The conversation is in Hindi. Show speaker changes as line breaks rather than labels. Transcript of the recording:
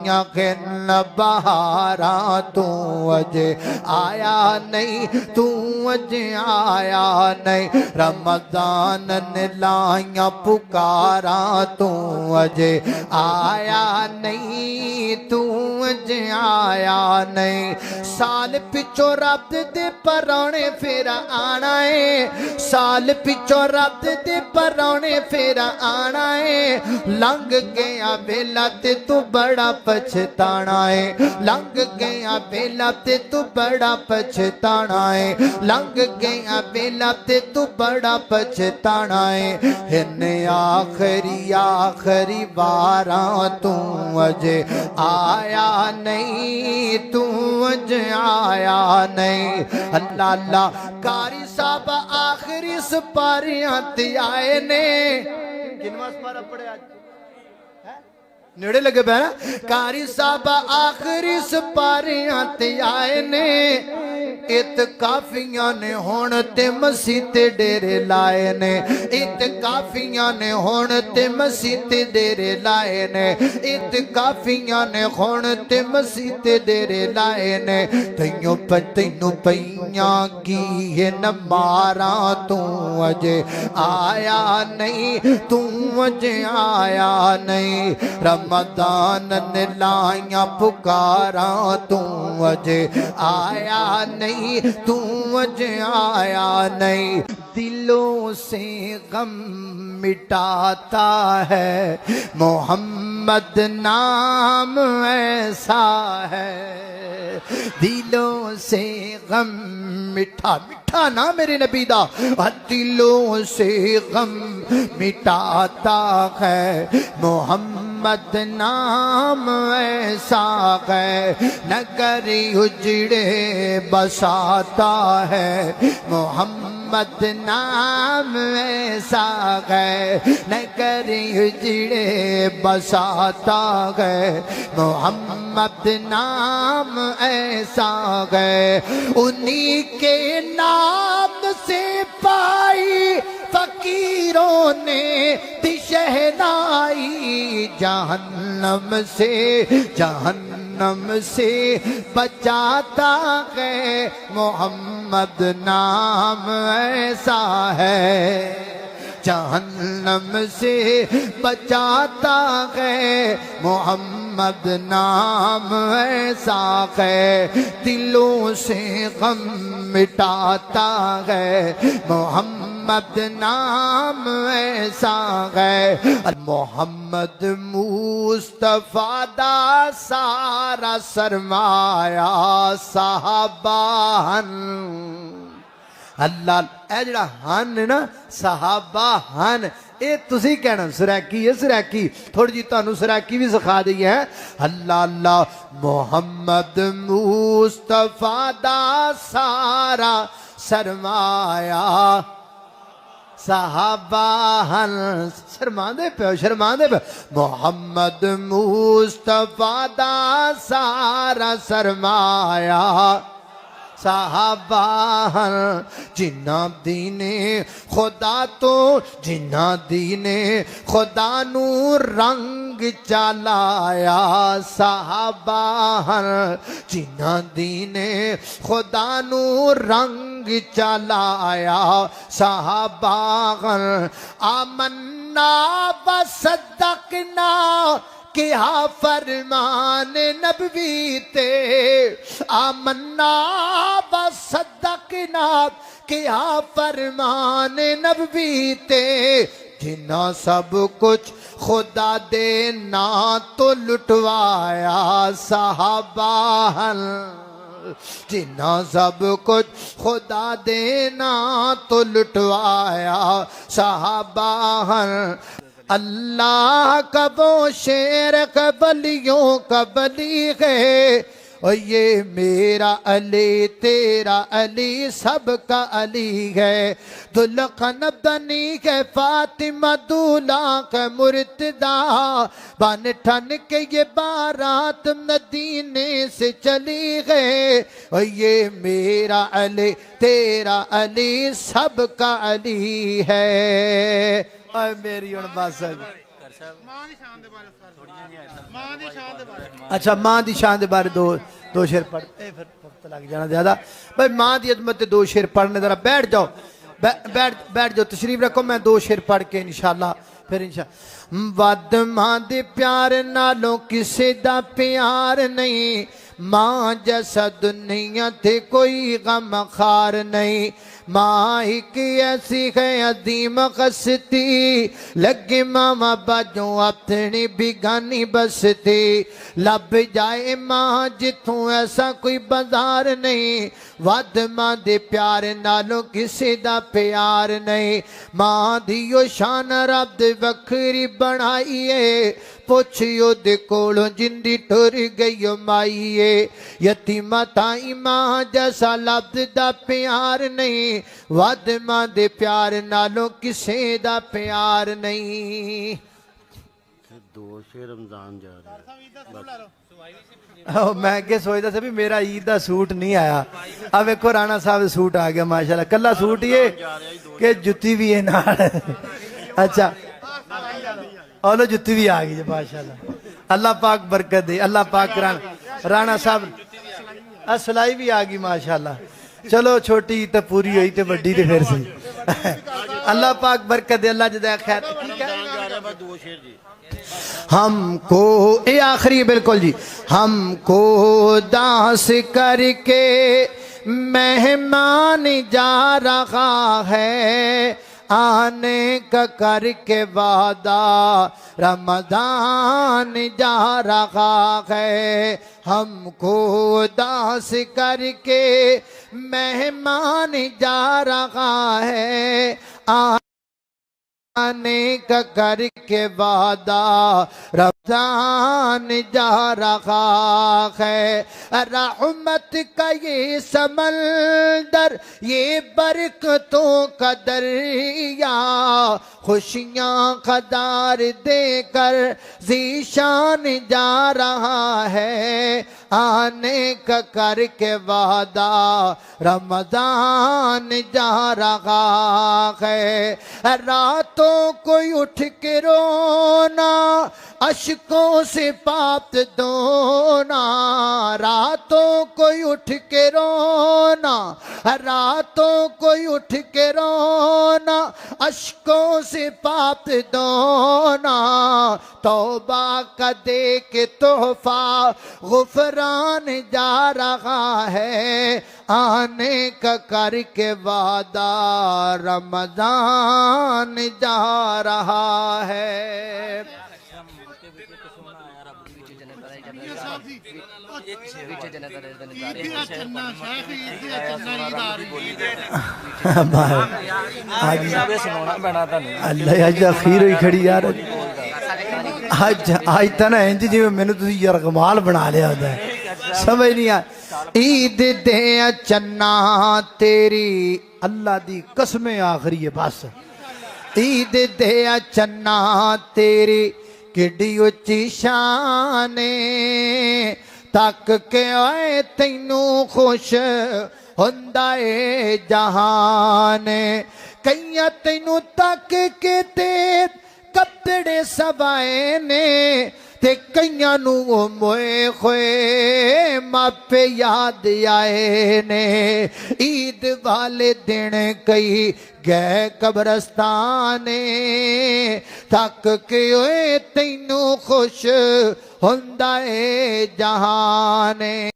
खिन बहारा तू अजे आया नहीं, तू अजे आया नहीं। रमजान ने लाया पुकारा तू अजे आया नहीं, तू अजे आया नहीं। साल पिछो रब दे परौने फिर आना है, साल पिछो रब दे परौने फिर आना है। लंघ गया वेला ते तू बड़ा पछताना है, लंघ गया वेला ते तू बड़ा पछताना है, लंघ गया वेला ते तू बड़ा पछताना है। इन्ने आखरी आखरी बारा तू अजे आया नहीं, तू अजे आया नहीं। अल्लाह अल्लाह कारी साहब आखिरी सपारियां ते आए ने। किनवा सपारा पढ़े आज नेड़े लगे पे ना। कारी साहब आखिरी सपारियां ते आए ने। इत काफियां ने हुण ते मसीह ते डेरे लाए ने, इत काफियां ने हुण ते मसीह ते डेरे लाए ने, इत काफियां ने हुण ते मसीह ते डेरे लाए ने। तैनू पईयां की न मारा तू अजे आया नहीं, तू अजे आया नहीं। रमजान ने लाया पुकारा तू अजे आया नहीं, तू अजे आया नहीं। दिलों से गम मिटाता है मोहम्मद नाम ऐसा है। दिलों से गम मिठा मिठा ना मेरे नबी दा, दिलों से गम मिटाता है मोहम्मद नाम ऐसा है। नगर उजड़े बसाता है मोहम्मद नाम ऐसा है। नगर उजड़े बसाता है मोहम्मद नाम ऐसा है। उन्हीं के नाम से पाई फकीरों ने शहनाई। जहन्नम से बचाता है मोहम्मद नाम ऐसा है। जहन्नम से बचाता है मोहम्मद नाम ऐसा है। दिलों से गम मिटाता है मोहम्मद नाम ऐसा है। मोहम्मद मुस्तफा दा सारा सरमाया साहबान। अल्लाह ए जड़ा हन ना सहाबा हन, ये तुसी कहना सराकी है। सराकी थोड़ी जी तुहानू सराकी भी सिखा दी है। अल्लाह अल्लाह मोहम्मद मुस्तफा दा सारा सरमाया साहबा हन। शर्मांदे पे मोहम्मद मुस्तफा दा सारा सरमाया साहबा हन। जिन्ना दीने खुदा तो जिन्ना दीने खुदा नू रंग चलाया साहबा हन। जिन्ना दीने खुदा नू रंग चलाया साहबा हन। आमन्ना व सद्दक़ना क्या फरमान नबवी ते। आमन्ना व सद्दक़ना क्या फरमान नबवी ते। जिन्ना सब कुछ खुदा दे ना तो लुटवाया साहबा हन। जिन्ना सब कुछ खुदा देना तो लुटवाया साहबा हन। अल्लाह का वो शेर कबलियों का बली है। और ये मेरा अली तेरा अली सबका अली है। दुल्हन बनी है फातिमा दूल्हा का मुर्तदा। बन ठन के ये बारात मदीने से चली गए। और ये मेरा अली तेरा अली सबका अली है। और मेरी उन बस अच्छा मां दी शान दे बारे दो शेर पढ़ फिर वक्त लग जाना ज्यादा भाई मां दी अजमत दे दो शेर पढ़ने जरा बैठ जाओ बैठ जाओ तशरीफ रखो मैं दो शेर पढ़ के इंशाल्लाह फिर वद मां दे प्यार नालों किसे दा प्यार नहीं मां जैसा दुनिया थे कोई गम खार नहीं माँ एक ऐसी है अदीम कसती लगे मामा बाजों अपनी बिगानी बसती लब जाए माँ जिथों ऐसा कोई बाजार नहीं वद मां दे प्यार नालों किसी दा प्यार नहीं मां दियो शान रब दे वखरी बनाईए पुछियो दे कोलों जिंदी टुर गई माईए यतीमा ताई मां जैसा लब्द दा प्यार नहीं वद मां दे प्यार नालों किसे दा प्यार नहीं
दो शेर रमजान जा रहे
मैं क्या सोचता था भी मेरा ईद का सूट नहीं आया अब वेखो राणा साहब सूट आ गया माशाल्लाह कला सूट ही है कि जुत्ती भी है नाल अच्छा और जुत्ती भी आ गई माशाल्लाह अल्लाह पाक बरकत दे अल्लाह पाक राणा साहब सिलाई भी आ गई माशाल्लाह चलो छोटी तो पूरी हुई तो बड़ी तो फिर सही अल्लाह पाक बरकत दे अल्लाह जदा खैर
दो शेर जी
हमको ये आखिरी बिल्कुल जी हमको दास करके मेहमान जा रहा है आने का करके वादा रमजान जा रहा है हमको दास करके मेहमान जा रहा है आने का करके वादा रमजान जा रहा है रहमत का ये समंदर ये बरकतों का दरिया खुशियाँ कदार देकर जीशान जा रहा है आने का करके वादा रमजान जा रहा है रातों को उठ के रोना अशकों से पाप धोना रातों को उठ के रोना रातों को उठ के रोना अशकों से पाप धोना तौबा का दे के तोहफा गुफरान जा रहा है आने का करके वादा रमजान जा रहा है अखीर ही खड़ी यार आज तो ना इंज जिवें मैनू तुसीं यरगमाल बना लिया होता है समझ नहीं आ ईद दे चन्ना तेरी अल्लाह दी कसमें आखरी है बस ईद दे चन्ना तेरी किड्डी उच्ची शान तक के आए तैनू खुश हुंदा ए जहान कईयां तैनू तक के ते कपड़े सवाए ने ते कईयां नू मोए खोए मापे याद आए ने ईद वाले दिन कई गए कब्रस्ताने तक के ओए तैनू खुश हुंदा ए जहाने